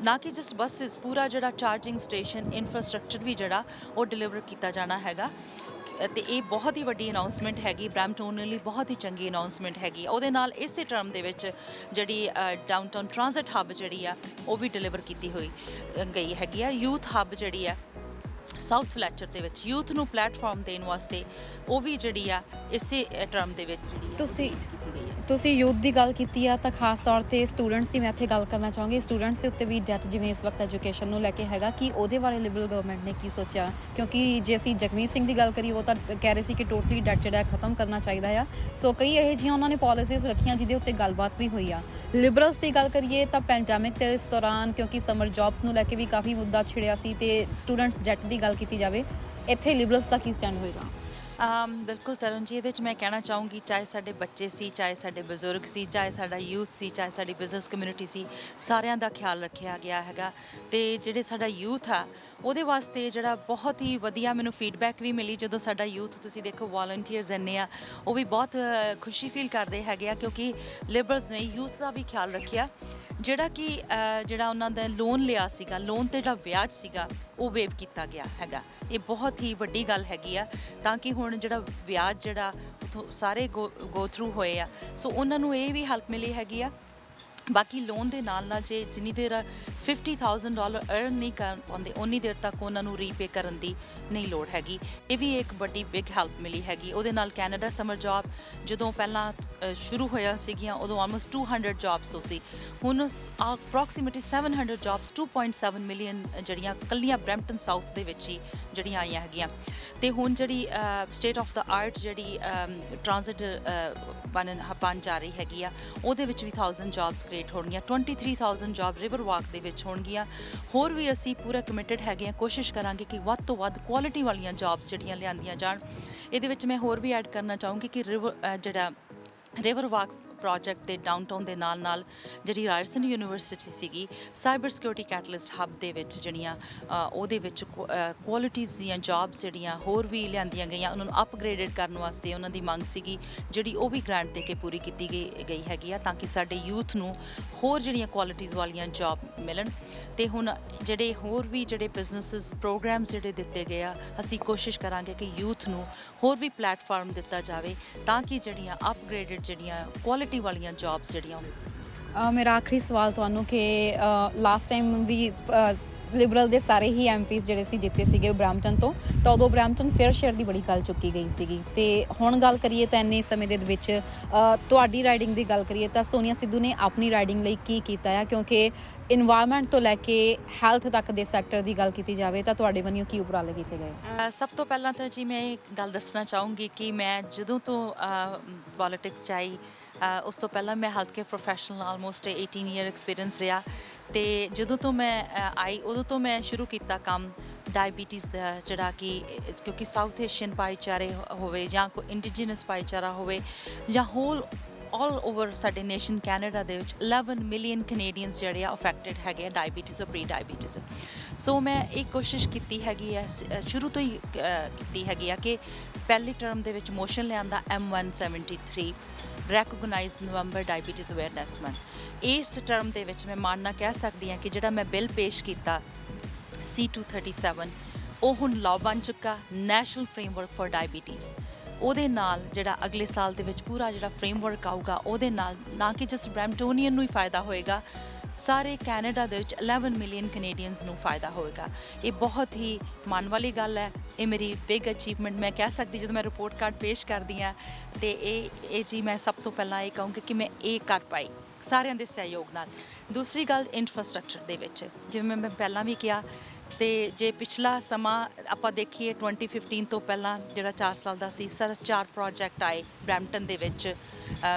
ਨਾ ਕਿ ਜਸਟ ਬੱਸਿਸ, ਪੂਰਾ ਜਿਹੜਾ ਚਾਰਜਿੰਗ ਸਟੇਸ਼ਨ ਇਨਫਰਾਸਟ੍ਰਕਚਰ ਵੀ ਜਿਹੜਾ ਉਹ ਡਿਲੀਵਰ ਕੀਤਾ ਜਾਣਾ ਹੈਗਾ। ਅਤੇ ਇਹ ਬਹੁਤ ਹੀ ਵੱਡੀ ਅਨਾਊਂਸਮੈਂਟ ਹੈਗੀ, ਬਰੈਂਪਟਨ ਲਈ ਬਹੁਤ ਹੀ ਚੰਗੀ ਅਨਾਊਂਸਮੈਂਟ ਹੈਗੀ। ਉਹਦੇ ਨਾਲ ਇਸੇ ਟਰਮ ਦੇ ਵਿੱਚ ਜਿਹੜੀ ਡਾਊਨਟਾਊਨ ਟ੍ਰਾਂਜ਼ਿਟ ਹੱਬ ਜਿਹੜੀ ਆ ਉਹ ਵੀ ਡਿਲੀਵਰ ਕੀਤੀ ਹੋਈ ਗਈ ਹੈਗੀ ਆ। ਯੂਥ ਹੱਬ ਜਿਹੜੀ ਆ ਸਾਊਥ ਫਲੈਚਰ ਦੇ ਵਿੱਚ ਯੂਥ ਨੂੰ ਪਲੇਟਫਾਰਮ ਦੇਣ ਵਾਸਤੇ ਉਹ ਵੀ ਜਿਹੜੀ ਆ ਇਸੇ ਟਰਮ ਦੇ ਵਿੱਚ ਜਿਹੜੀ ਤੁਸੀਂ ਯੂਥ ਦੀ ਗੱਲ ਕੀਤੀ ਆ, ਤਾਂ ਖਾਸ ਤੌਰ 'ਤੇ ਸਟੂਡੈਂਟਸ ਦੀ ਮੈਂ ਇੱਥੇ ਗੱਲ ਕਰਨਾ ਚਾਹਾਂਗੀ। ਸਟੂਡੈਂਟਸ ਦੇ ਉੱਤੇ ਵੀ ਡੈਟ ਜਿਵੇਂ ਇਸ ਵਕਤ ਐਜੂਕੇਸ਼ਨ ਨੂੰ ਲੈ ਕੇ ਹੈਗਾ, ਕਿ ਉਹਦੇ ਬਾਰੇ ਲਿਬਰਲ ਗਵਰਨਮੈਂਟ ਨੇ ਕੀ ਸੋਚਿਆ? ਕਿਉਂਕਿ ਜੇ ਅਸੀਂ ਜਗਮੀਤ ਸਿੰਘ ਦੀ ਗੱਲ ਕਰੀਏ, ਉਹ ਤਾਂ ਕਹਿ ਰਹੇ ਸੀ ਕਿ ਟੋਟਲੀ ਡੈਟ ਜਿਹੜਾ ਖਤਮ ਕਰਨਾ ਚਾਹੀਦਾ ਆ। ਸੋ ਕਈ ਇਹੋ ਜਿਹੀਆਂ ਉਹਨਾਂ ਨੇ ਪਾਲਿਸੀਜ਼ ਰੱਖੀਆਂ ਜਿਹਦੇ ਉੱਤੇ ਗੱਲਬਾਤ ਵੀ ਹੋਈ ਆ। ਲਿਬਰਲਸ ਦੀ ਗੱਲ ਕਰੀਏ ਤਾਂ ਪੈਂਡੈਮਿਕ ਦੇ ਇਸ ਦੌਰਾਨ, ਕਿਉਂਕਿ ਸਮਰ ਜੌਬਸ ਨੂੰ ਲੈ ਕੇ ਵੀ ਕਾਫੀ ਮੁੱਦਾ ਛਿੜਿਆ ਸੀ, ਅਤੇ ਸਟੂਡੈਂਟਸ ਡੈਟ ਦੀ ਗੱਲ ਕੀਤੀ ਜਾਵੇ, ਇੱਥੇ ਲਿਬਰਲਸ ਦਾ ਕੀ ਸਟੈਂਡ ਹੋਏਗਾ? ਬਿਲਕੁਲ ਤਰੁਣ ਜੀ, ਇਹਦੇ 'ਚ ਮੈਂ ਕਹਿਣਾ ਚਾਹੂੰਗੀ, ਚਾਹੇ ਸਾਡੇ ਬੱਚੇ ਸੀ, ਚਾਹੇ ਸਾਡੇ ਬਜ਼ੁਰਗ ਸੀ, ਚਾਹੇ ਸਾਡਾ ਯੂਥ ਸੀ, ਚਾਹੇ ਸਾਡੀ ਬਿਜ਼ਨਸ ਕਮਿਊਨਿਟੀ ਸੀ, ਸਾਰਿਆਂ ਦਾ ਖਿਆਲ ਰੱਖਿਆ ਗਿਆ ਹੈਗਾ। ਅਤੇ ਜਿਹੜੇ ਸਾਡਾ ਯੂਥ ਆ ਉਹਦੇ ਵਾਸਤੇ ਜਿਹੜਾ ਬਹੁਤ ਹੀ ਵਧੀਆ ਮੈਨੂੰ ਫੀਡਬੈਕ ਵੀ ਮਿਲੀ, ਜਦੋਂ ਸਾਡਾ ਯੂਥ ਤੁਸੀਂ ਦੇਖੋ ਵਾਲੰਟੀਅਰਸ ਇੰਨੇ ਆ, ਉਹ ਵੀ ਬਹੁਤ ਖੁਸ਼ੀ ਫੀਲ ਕਰਦੇ ਹੈਗੇ ਆ, ਕਿਉਂਕਿ ਲਿਬਰਲਸ ਨੇ ਯੂਥ ਦਾ ਵੀ ਖਿਆਲ ਰੱਖਿਆ। ਜਿਹੜਾ ਉਹਨਾਂ ਦਾ ਲੋਨ ਲਿਆ ਸੀਗਾ, ਲੋਨ 'ਤੇ ਜਿਹੜਾ ਵਿਆਜ ਸੀਗਾ ਉਹ ਵੇਵ ਕੀਤਾ ਗਿਆ ਹੈਗਾ। ਇਹ ਬਹੁਤ ਹੀ ਵੱਡੀ ਗੱਲ ਹੈਗੀ ਆ, ਤਾਂ ਕਿ ਹੁਣ ਜਿਹੜਾ ਵਿਆਜ ਜਿਹੜਾ ਉੱਥੋਂ ਸਾਰੇ ਗੋ ਥਰੂ ਹੋਏ ਆ, ਸੋ ਉਹਨਾਂ ਨੂੰ ਇਹ ਵੀ ਹੈਲਪ ਮਿਲੀ ਹੈਗੀ ਆ। ਬਾਕੀ ਲੋਨ ਦੇ ਨਾਲ ਜੇ ਜਿੰਨੀ ਦੇਰ $50,000 ਅਰਨ ਨਹੀਂ ਕਰ ਪਾਉਂਦੇ, ਉਨੀ ਦੇਰ ਤੱਕ ਉਹਨਾਂ ਨੂੰ ਰੀਪੇ ਕਰਨ ਦੀ ਨਹੀਂ ਲੋੜ ਹੈਗੀ। ਇਹ ਵੀ ਇੱਕ ਵੱਡੀ ਬਿਗ ਹੈਲਪ ਮਿਲੀ ਹੈਗੀ। ਉਹਦੇ ਨਾਲ ਕੈਨੇਡਾ ਸਮਰ ਜੌਬ ਜਦੋਂ ਪਹਿਲਾਂ ਸ਼ੁਰੂ ਹੋਇਆ ਸੀਗੀਆਂ, ਉਦੋਂ ਆਲਮੋਸਟ 200 ਜੌਬਸ ਸੀ। ਹੁਣ ਅਪਰੋਕਸੀਮੇਟਲੀ 700 ਜੌਬਸ, 2.7 ਮਿਲੀਅਨ ਜਿਹੜੀਆਂ ਕੱਲੀਆਂ ਬਰੈਂਪਟਨ ਸਾਊਥ ਦੇ ਵਿੱਚ ਹੀ ਜਿਹੜੀਆਂ ਆਈਆਂ ਹੈਗੀਆਂ। ਅਤੇ ਹੁਣ ਜਿਹੜੀ ਸਟੇਟ ਆਫ ਦਾ ਆਰਟ ਜਿਹੜੀ ਟ੍ਰਾਂਜ਼ਿਟ ਬਣ ਜਾ ਰਹੀ ਹੈਗੀ ਆ, ਉਹਦੇ ਵਿੱਚ ਵੀ 1000 ਜੌਬਸ ਕ੍ਰੀਏਟ ਹੋਣਗੀਆਂ। 23,000 ਜੌਬ ਰਿਵਰ ਵਾਕ ਦੇ ਵਿੱਚ ਹੋਣਗੀਆਂ। ਹੋਰ ਵੀ ਅਸੀਂ ਪੂਰਾ ਕਮਿਟਡ ਹੈਗੇ ਹਾਂ, ਕੋਸ਼ਿਸ਼ ਕਰਾਂਗੇ ਕਿ ਵੱਧ ਤੋਂ ਵੱਧ ਕੁਆਲਿਟੀ ਵਾਲੀਆਂ ਜੌਬਸ ਜਿਹੜੀਆਂ ਲਿਆਂਦੀਆਂ ਜਾਣ। ਇਹਦੇ ਵਿੱਚ ਮੈਂ ਹੋਰ ਵੀ ਐਡ ਕਰਨਾ ਚਾਹੂੰਗੀ ਕਿ ਰਿਵਰ ਵਾਕ ਪ੍ਰੋਜੈਕਟ ਦੇ ਡਾਊਨਟਾਊਨ ਦੇ ਨਾਲ ਜਿਹੜੀ ਰਾਇਰਸਨ ਯੂਨੀਵਰਸਿਟੀ ਸੀਗੀ, ਸਾਈਬਰ ਸਿਕਿਉਰਿਟੀ ਕੈਟਲਿਸਟ ਹੱਬ ਦੇ ਵਿੱਚ ਜਿਹੜੀਆਂ ਉਹਦੇ ਵਿੱਚ ਕੁਆਲਿਟੀਜ਼ ਦੀਆਂ ਜੌਬਸ ਜਿਹੜੀਆਂ ਹੋਰ ਵੀ ਲਿਆਂਦੀਆਂ ਗਈਆਂ, ਉਹਨਾਂ ਨੂੰ ਅਪਗ੍ਰੇਡਡ ਕਰਨ ਵਾਸਤੇ ਉਹਨਾਂ ਦੀ ਮੰਗ ਸੀਗੀ, ਜਿਹੜੀ ਉਹ ਵੀ ਗ੍ਰਾਂਟ ਦੇ ਕੇ ਪੂਰੀ ਕੀਤੀ ਗਈ ਹੈਗੀ ਆ, ਤਾਂ ਕਿ ਸਾਡੇ ਯੂਥ ਨੂੰ ਹੋਰ ਜਿਹੜੀਆਂ ਕੁਆਲਿਟੀਜ਼ ਵਾਲੀਆਂ ਜੌਬ ਮਿਲਣ। ਅਤੇ ਹੁਣ ਜਿਹੜੇ ਹੋਰ ਵੀ ਜਿਹੜੇ ਬਿਜ਼ਨਸਿਸ ਪ੍ਰੋਗਰਾਮਸ ਜਿਹੜੇ ਦਿੱਤੇ ਗਏ ਆ, ਅਸੀਂ ਕੋਸ਼ਿਸ਼ ਕਰਾਂਗੇ ਕਿ ਯੂਥ ਨੂੰ ਹੋਰ ਵੀ ਪਲੇਟਫਾਰਮ ਦਿੱਤਾ ਜਾਵੇ, ਤਾਂ ਕਿ ਜਿਹੜੀਆਂ ਅਪਗ੍ਰੇਡਡ ਜਿਹੜੀਆਂ ਕੁਆਲਿਟੀ ਵਾਲੀਆਂ ਜੌਬਸ ਜਿਹੜੀਆਂ। ਮੇਰਾ ਆਖਰੀ ਸਵਾਲ ਤੁਹਾਨੂੰ ਕਿ ਲਾਸਟ ਟਾਈਮ ਵੀ ਲਿਬਰਲ ਦੇ ਸਾਰੇ ਹੀ MPs ਜਿਹੜੇ ਸੀ ਜਿੱਤੇ ਸੀਗੇ ਬਰੈਂਪਟਨ ਤੋਂ, ਤਾਂ ਉਦੋਂ ਬਰੈਂਪਟਨ ਫੇਅਰ ਸ਼ੇਅਰ ਦੀ ਬੜੀ ਗੱਲ ਚੁੱਕੀ ਗਈ ਸੀਗੀ। ਅਤੇ ਹੁਣ ਗੱਲ ਕਰੀਏ ਤਾਂ ਇੰਨੇ ਸਮੇਂ ਦੇ ਵਿੱਚ ਤੁਹਾਡੀ ਰਾਈਡਿੰਗ ਦੀ ਗੱਲ ਕਰੀਏ ਤਾਂ ਸੋਨੀਆ ਸਿੱਧੂ ਨੇ ਆਪਣੀ ਰਾਈਡਿੰਗ ਲਈ ਕੀ ਕੀਤਾ ਆ? ਕਿਉਂਕਿ ਇਨਵਾਇਰਮੈਂਟ ਤੋਂ ਲੈ ਕੇ ਹੈਲਥ ਤੱਕ ਦੇ ਸੈਕਟਰ ਦੀ ਗੱਲ ਕੀਤੀ ਜਾਵੇ ਤਾਂ ਤੁਹਾਡੇ ਵੱਲੋਂ ਕੀ ਉਪਰਾਲੇ ਕੀਤੇ ਗਏ? ਸਭ ਤੋਂ ਪਹਿਲਾਂ ਤਾਂ ਜੀ ਮੈਂ ਇਹ ਗੱਲ ਦੱਸਣਾ ਚਾਹੂੰਗੀ ਕਿ ਮੈਂ ਜਦੋਂ ਤੋਂ ਪੋਲੀਟਿਕਸ 'ਚ ਆਈ, ਉਸ ਤੋਂ ਪਹਿਲਾਂ ਮੈਂ health care professional almost 18 year experience ਰਿਹਾ। ਅਤੇ ਜਦੋਂ ਤੋਂ ਮੈਂ ਆਈ, ਉਦੋਂ ਤੋਂ ਮੈਂ ਸ਼ੁਰੂ ਕੀਤਾ ਕੰਮ ਡਾਇਬੀਟੀਜ਼ ਦਾ, ਜਿਹੜਾ ਕਿ ਕਿਉਂਕਿ ਸਾਊਥ ਏਸ਼ੀਅਨ ਭਾਈਚਾਰੇ ਹੋਵੇ ਜਾਂ ਕੋਈ ਇੰਡੀਜੀਨਸ ਭਾਈਚਾਰਾ ਹੋਵੇ ਜਾਂ ਆਲ ਓਵਰ ਸਾਡੇ ਨੇਸ਼ਨ ਕੈਨੇਡਾ ਦੇ ਵਿੱਚ 11 ਮਿਲੀਅਨ ਕੈਨੇਡੀਅਨਸ ਜਿਹੜੇ ਆ ਅਫੈਕਟਡ ਹੈਗੇ ਆ ਡਾਇਬੀਟੀਜ਼ ਔਰ ਪ੍ਰੀ ਡਾਇਬੀਟੀਜ਼। ਸੋ ਮੈਂ ਇਹ ਕੋਸ਼ਿਸ਼ ਕੀਤੀ ਹੈਗੀ ਹੈ, ਸ਼ੁਰੂ ਤੋਂ ਹੀ ਕੀਤੀ ਹੈਗੀ ਆ, ਕਿ ਪਹਿਲੀ ਟਰਮ ਦੇ ਵਿੱਚ ਮੋਸ਼ਨ ਲਿਆਂਦਾ M173 ਰੈਕੋਗਨਾਈਜ਼ ਨਵੰਬਰ ਡਾਇਬੀਟੀਜ਼ ਅਵੇਅਰਨੈਸ ਮੰਥ। ਇਸ ਟਰਮ ਦੇ ਵਿੱਚ ਮੈਂ ਮਾਣ ਨਾਲ ਕਹਿ ਸਕਦੀ ਹਾਂ ਕਿ ਜਿਹੜਾ ਮੈਂ ਬਿੱਲ ਪੇਸ਼ ਕੀਤਾ C237, ਉਹ ਹੁਣ ਲਾਅ ਬਣ ਚੁੱਕਾ, ਨੈਸ਼ਨਲ ਫਰੇਮਵਰਕ ਫॉर ਡਾਇਬੀਟੀਜ਼। ਉਹਦੇ ਨਾਲ ਜਿਹੜਾ ਅਗਲੇ ਸਾਲ ਦੇ ਵਿੱਚ ਪੂਰਾ ਜਿਹੜਾ ਫਰੇਮਵਰਕ ਆਊਗਾ ਉਹਦੇ ਨਾਲ ਨਾ ਕਿ ਜਸਟ ਬਰੈਂਪਟੋਨੀਅਨ ਨੂੰ ਹੀ ਫਾਇਦਾ ਹੋਏਗਾ, ਸਾਰੇ ਕੈਨੇਡਾ ਦੇ ਵਿੱਚ 11 ਮਿਲੀਅਨ ਕੈਨੇਡੀਅਨਸ ਨੂੰ ਫਾਇਦਾ ਹੋਏਗਾ। ਇਹ ਬਹੁਤ ਹੀ ਮਾਣ ਵਾਲੀ ਗੱਲ ਹੈ। ਇਹ ਮੇਰੀ ਬਿਗ ਅਚੀਵਮੈਂਟ ਮੈਂ ਕਹਿ ਸਕਦੀ ਜਦੋਂ ਮੈਂ ਰਿਪੋਰਟ ਕਾਰਡ ਪੇਸ਼ ਕਰਦੀ ਹਾਂ, ਅਤੇ ਇਹ ਜੀ ਮੈਂ ਸਭ ਤੋਂ ਪਹਿਲਾਂ ਇਹ ਕਹੂੰਗੀ ਕਿ ਮੈਂ ਇਹ ਕਰ ਪਾਈ ਸਾਰਿਆਂ ਦੇ ਸਹਿਯੋਗ ਨਾਲ। ਦੂਸਰੀ ਗੱਲ ਇਨਫਰਾਸਟ੍ਰਕਚਰ ਦੇ ਵਿੱਚ, ਜਿਵੇਂ ਮੈਂ ਪਹਿਲਾਂ ਵੀ ਕਿਹਾ, ਅਤੇ ਜੇ ਪਿਛਲਾ ਸਮਾਂ ਆਪਾਂ ਦੇਖੀਏ 2015 ਤੋਂ ਪਹਿਲਾਂ ਜਿਹੜਾ 4 ਸਾਲ ਦਾ ਸੀ, ਸਿਰਫ 4 ਪ੍ਰੋਜੈਕਟ ਆਏ ਬਰੈਂਪਟਨ ਦੇ ਵਿੱਚ।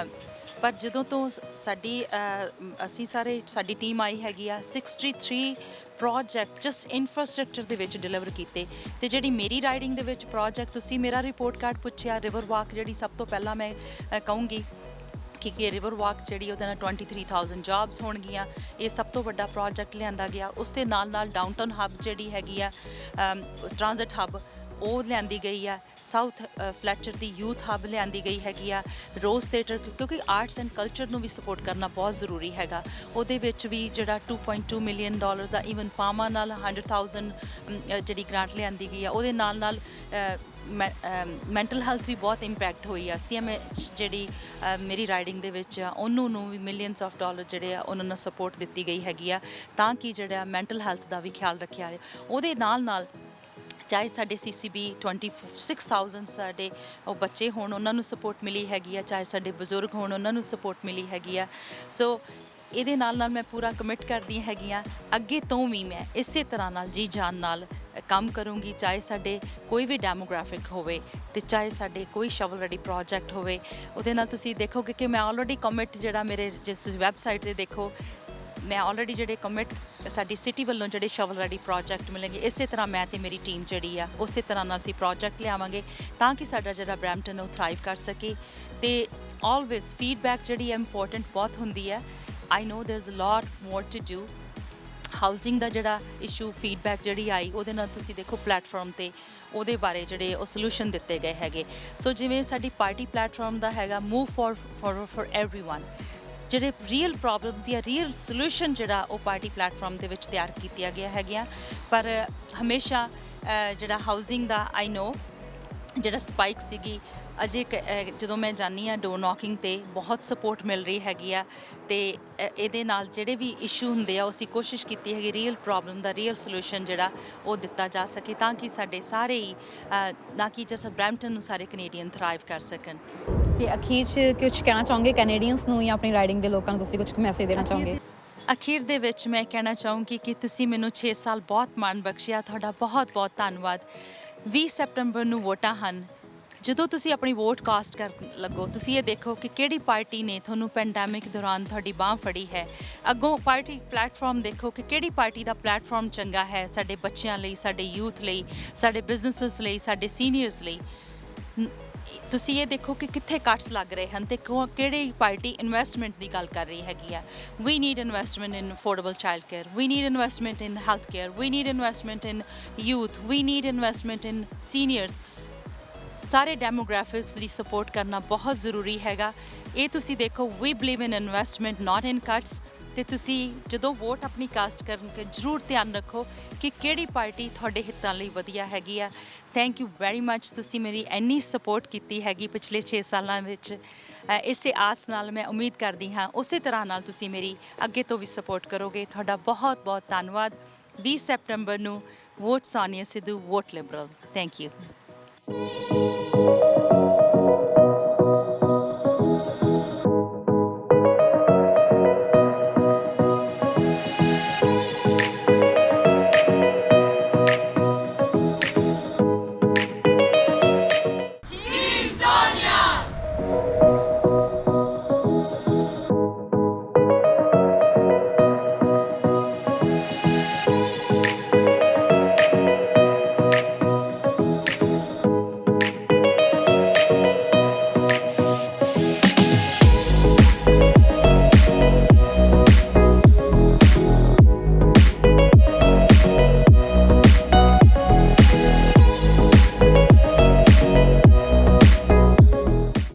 ਪਰ ਜਦੋਂ ਤੋਂ ਸਾਡੀ ਟੀਮ ਆਈ ਹੈਗੀ ਆ, 63 ਪ੍ਰੋਜੈਕਟ ਜਸਟ ਇਨਫਰਾਸਟ੍ਰਕਚਰ ਦੇ ਵਿੱਚ ਡਿਲੀਵਰ ਕੀਤੇ। ਅਤੇ ਜਿਹੜੀ ਮੇਰੀ ਰਾਈਡਿੰਗ ਦੇ ਵਿੱਚ ਪ੍ਰੋਜੈਕਟ, ਤੁਸੀਂ ਮੇਰਾ ਰਿਪੋਰਟ ਕਾਰਡ ਪੁੱਛਿਆ, ਰਿਵਰ ਵਾਕ ਜਿਹੜੀ ਸਭ ਤੋਂ ਪਹਿਲਾਂ ਮੈਂ ਕਹੂੰਗੀ ਕਿ ਰਿਵਰ ਵਾਕ ਜਿਹੜੀ ਉਹਦੇ ਨਾਲ 23,000 ਜੌਬਸ ਹੋਣਗੀਆਂ। ਇਹ ਸਭ ਤੋਂ ਵੱਡਾ ਪ੍ਰੋਜੈਕਟ ਲਿਆਂਦਾ ਗਿਆ। ਉਸ ਦੇ ਨਾਲ ਨਾਲ ਡਾਊਨਟਾਊਨ ਹੱਬ ਜਿਹੜੀ ਹੈਗੀ ਆ, ਟ੍ਰਾਂਜ਼ਿਟ ਹੱਬ, ਉਹ ਲਿਆਂਦੀ ਗਈ ਆ। ਸਾਊਥ ਫਲੈਚਰ ਦੀ ਯੂਥ ਹੱਬ ਲਿਆਂਦੀ ਗਈ ਹੈਗੀ ਆ। ਰੋਜ਼ ਥੀਏਟਰ, ਕਿਉਂਕਿ ਆਰਟਸ ਐਂਡ ਕਲਚਰ ਨੂੰ ਵੀ ਸਪੋਰਟ ਕਰਨਾ ਬਹੁਤ ਜ਼ਰੂਰੀ ਹੈਗਾ। ਉਹਦੇ ਵਿੱਚ ਵੀ ਜਿਹੜਾ $2.2 ਮਿਲੀਅਨ ਦਾ, ਈਵਨ ਪਾਮਾ ਨਾਲ 100,000 ਜਿਹੜੀ ਗ੍ਰਾਂਟ ਲਿਆਂਦੀ ਗਈ ਆ। ਉਹਦੇ ਨਾਲ ਨਾਲ ਮੈਂਟਲ ਹੈਲਥ ਵੀ ਬਹੁਤ ਇੰਪੈਕਟ ਹੋਈ ਆ। CMH ਜਿਹੜੀ ਮੇਰੀ ਰਾਈਡਿੰਗ ਦੇ ਵਿੱਚ ਆ, ਉਹਨੂੰ ਵੀ ਮਿਲੀਅਨਸ ਆਫ ਡਾਲਰ ਜਿਹੜੇ ਆ ਉਹਨਾਂ ਨੂੰ ਸਪੋਰਟ ਦਿੱਤੀ ਗਈ ਹੈਗੀ ਆ, ਤਾਂ ਕਿ ਜਿਹੜਾ ਮੈਂਟਲ ਹੈਲਥ ਦਾ ਵੀ ਖਿਆਲ ਰੱਖਿਆ ਜਾਏ। ਉਹਦੇ ਨਾਲ ਨਾਲ ਚਾਹੇ ਸਾਡੇ CCB 26,000 ਸਾਡੇ ਉਹ ਬੱਚੇ ਹੋਣ, ਉਹਨਾਂ ਨੂੰ ਸਪੋਰਟ ਮਿਲੀ ਹੈਗੀ ਆ, ਚਾਹੇ ਸਾਡੇ ਬਜ਼ੁਰਗ ਹੋਣ, ਉਹਨਾਂ ਨੂੰ ਸਪੋਰਟ ਮਿਲੀ ਹੈਗੀ ਆ। ਸੋ ਇਹਦੇ ਨਾਲ ਨਾਲ ਮੈਂ ਪੂਰਾ ਕਮਿਟ ਕਰਦੀ ਹੈਗੀ ਆ, ਅੱਗੇ ਤੋਂ ਵੀ ਮੈਂ ਇਸੇ ਤਰ੍ਹਾਂ ਨਾਲ ਜੀ ਜਾਨ ਨਾਲ ਕੰਮ ਕਰੂੰਗੀ, ਚਾਹੇ ਸਾਡੇ ਕੋਈ ਵੀ ਡੈਮੋਗ੍ਰਾਫਿਕ ਹੋਵੇ ਅਤੇ ਚਾਹੇ ਸਾਡੇ ਕੋਈ ਸ਼ਵਲ ਰੈਡੀ ਪ੍ਰੋਜੈਕਟ ਹੋਵੇ। ਉਹਦੇ ਨਾਲ ਤੁਸੀਂ ਦੇਖੋਗੇ ਕਿ ਮੈਂ ਆਲਰੇਡੀ ਕਮਿਟ ਜਿਹੜਾ ਮੇਰੇ ਜਿਸ ਵੈਬਸਾਈਟ 'ਤੇ ਦੇਖੋ, ਮੈਂ ਆਲਰੇਡੀ ਜਿਹੜੇ ਕਮਿਟ ਸਾਡੀ ਸਿਟੀ ਵੱਲੋਂ ਜਿਹੜੇ ਸ਼ਵਲ ਰੈਡੀ ਪ੍ਰੋਜੈਕਟ ਮਿਲਣਗੇ, ਇਸੇ ਤਰ੍ਹਾਂ ਮੈਂ ਅਤੇ ਮੇਰੀ ਟੀਮ ਜਿਹੜੀ ਆ ਉਸੇ ਤਰ੍ਹਾਂ ਨਾਲ ਅਸੀਂ ਪ੍ਰੋਜੈਕਟ ਲਿਆਵਾਂਗੇ, ਤਾਂ ਕਿ ਸਾਡਾ ਜਿਹੜਾ ਬਰੈਂਪਟਨ ਉਹ ਥਰਾਈਵ ਕਰ ਸਕੇ। ਅਤੇ ਆਲਵੇਜ਼ ਫੀਡਬੈਕ ਜਿਹੜੀ ਹੈ ਇੰਪੋਰਟੈਂਟ ਬਹੁਤ ਹੁੰਦੀ ਹੈ। I know there is a lot more to do. Housing ਦਾ ਜਿਹੜਾ ਇਸ਼ੂ ਫੀਡਬੈਕ ਜਿਹੜੀ ਆਈ, ਉਹਦੇ ਨਾਲ ਤੁਸੀਂ ਦੇਖੋ ਪਲੈਟਫਾਰਮ 'ਤੇ ਉਹਦੇ ਬਾਰੇ ਜਿਹੜੇ ਉਹ ਸੋਲੂਸ਼ਨ ਦਿੱਤੇ ਗਏ ਹੈਗੇ। ਸੋ ਜਿਵੇਂ ਸਾਡੀ ਪਾਰਟੀ ਪਲੈਟਫਾਰਮ ਦਾ ਹੈਗਾ ਮੂਵ ਫॉर एवरीवन, ਜਿਹੜੇ ਰੀਅਲ ਪ੍ਰੋਬਲਮ ਦੀਆਂ ਰੀਅਲ ਸੋਲੂਸ਼ਨ ਜਿਹੜਾ ਉਹ ਪਾਰਟੀ ਪਲੈਟਫਾਰਮ ਦੇ ਵਿੱਚ ਤਿਆਰ ਕੀਤੀਆਂ ਗਿਆ ਹੈਗੀਆਂ। ਪਰ ਹਮੇਸ਼ਾ ਜਿਹੜਾ ਹਾਊਸਿੰਗ ਦਾ ਆਈ ਨੋ ਜਿਹੜਾ ਸਪਾਈਕ ਸੀਗੀ, ਅਜੇ ਜਦੋਂ ਮੈਂ ਜਾਂਦੀ ਹਾਂ ਡੋਰ ਨੌਕਿੰਗ 'ਤੇ ਬਹੁਤ ਸਪੋਰਟ ਮਿਲ ਰਹੀ ਹੈਗੀ ਆ। ਅਤੇ ਇਹਦੇ ਨਾਲ ਜਿਹੜੇ ਵੀ ਇਸ਼ੂ ਹੁੰਦੇ ਆ, ਉਹ ਅਸੀਂ ਕੋਸ਼ਿਸ਼ ਕੀਤੀ ਹੈਗੀ ਰੀਅਲ ਪ੍ਰੋਬਲਮ ਦਾ ਰੀਅਲ ਸੋਲੂਸ਼ਨ ਜਿਹੜਾ ਉਹ ਦਿੱਤਾ ਜਾ ਸਕੇ, ਤਾਂ ਕਿ ਸਾਡੇ ਸਾਰੇ ਹੀ ਨਾ ਕਿ ਜਿਸ ਬਰੈਂਪਟਨ ਨੂੰ ਸਾਰੇ ਕੈਨੇਡੀਅਨ ਥਰਾਈਵ ਕਰ ਸਕਣ। ਤੇ ਅਖੀਰ 'ਚ ਕੁਝ ਕਹਿਣਾ ਚਾਹੋਗੇ ਕੈਨੇਡੀਅਨਸ ਨੂੰ ਜਾਂ ਆਪਣੀ ਰਾਈਡਿੰਗ ਦੇ ਲੋਕਾਂ ਨੂੰ, ਤੁਸੀਂ ਕੁਝ ਮੈਸੇਜ ਦੇਣਾ ਚਾਹੋਗੇ? ਅਖੀਰ ਦੇ ਵਿੱਚ ਮੈਂ ਕਹਿਣਾ ਚਾਹੂੰਗੀ ਕਿ ਤੁਸੀਂ ਮੈਨੂੰ 6 ਸਾਲ ਬਹੁਤ ਮਾਣ ਬਖਸ਼ਿਆ, ਤੁਹਾਡਾ ਬਹੁਤ ਬਹੁਤ ਧੰਨਵਾਦ। 20 ਸੈਪਟੰਬਰ ਨੂੰ ਵੋਟਾਂ ਹਨ। ਜਦੋਂ ਤੁਸੀਂ ਆਪਣੀ ਵੋਟ ਕਾਸਟ ਕਰਨ ਲੱਗੋ, ਤੁਸੀਂ ਇਹ ਦੇਖੋ ਕਿ ਕਿਹੜੀ ਪਾਰਟੀ ਨੇ ਤੁਹਾਨੂੰ ਪੈਂਡੈਮਿਕ ਦੌਰਾਨ ਤੁਹਾਡੀ ਬਾਂਹ ਫੜੀ ਹੈ। ਅੱਗੋਂ ਪਾਰਟੀ ਪਲੈਟਫਾਰਮ ਦੇਖੋ ਕਿ ਕਿਹੜੀ ਪਾਰਟੀ ਦਾ ਪਲੈਟਫਾਰਮ ਚੰਗਾ ਹੈ ਸਾਡੇ ਬੱਚਿਆਂ ਲਈ, ਸਾਡੇ ਯੂਥ ਲਈ, ਸਾਡੇ ਬਿਜ਼ਨਸਿਸ ਲਈ, ਸਾਡੇ ਸੀਨੀਅਰਸ ਲਈ। ਤੁਸੀਂ ਇਹ ਦੇਖੋ ਕਿ ਕਿੱਥੇ ਕੱਟਸ ਲੱਗ ਰਹੇ ਹਨ ਅਤੇ ਕਿਹੜੀ ਪਾਰਟੀ ਇਨਵੈਸਟਮੈਂਟ ਦੀ ਗੱਲ ਕਰ ਰਹੀ ਹੈਗੀ ਆ। We need investment in affordable child care, we need investment in health care, we need investment in youth, we need investment in seniors. ਸਾਰੇ ਡੈਮੋਗ੍ਰਾਫਿਕਸ ਦੀ ਸਪੋਰਟ ਕਰਨਾ ਬਹੁਤ ਜ਼ਰੂਰੀ ਹੈਗਾ। ਇਹ ਤੁਸੀਂ ਦੇਖੋ, ਵੀ ਬਿਲੀਵ ਇਨ ਇਨਵੈਸਟਮੈਂਟ ਨਾਟ ਇਨ ਕੱਟਸ। ਅਤੇ ਤੁਸੀਂ ਜਦੋਂ ਵੋਟ ਆਪਣੀ ਕਾਸਟ ਕਰਕੇ ਜ਼ਰੂਰ ਧਿਆਨ ਰੱਖੋ ਕਿ ਕਿਹੜੀ ਪਾਰਟੀ ਤੁਹਾਡੇ ਹਿੱਤਾਂ ਲਈ ਵਧੀਆ ਹੈਗੀ ਆ। ਥੈਂਕ ਯੂ ਵੈਰੀ ਮੱਚ, ਤੁਸੀਂ ਮੇਰੀ ਇੰਨੀ ਸਪੋਰਟ ਕੀਤੀ ਹੈਗੀ ਪਿਛਲੇ 6 ਸਾਲਾਂ ਵਿੱਚ। ਇਸੇ ਆਸ ਨਾਲ ਮੈਂ ਉਮੀਦ ਕਰਦੀ ਹਾਂ ਉਸੇ ਤਰ੍ਹਾਂ ਨਾਲ ਤੁਸੀਂ ਮੇਰੀ ਅੱਗੇ ਤੋਂ ਵੀ ਸਪੋਰਟ ਕਰੋਗੇ। ਤੁਹਾਡਾ ਬਹੁਤ ਬਹੁਤ ਧੰਨਵਾਦ। 20 ਸੈਪਟੰਬਰ ਨੂੰ vote Sonia Sidhu, vote Liberal. Thank you.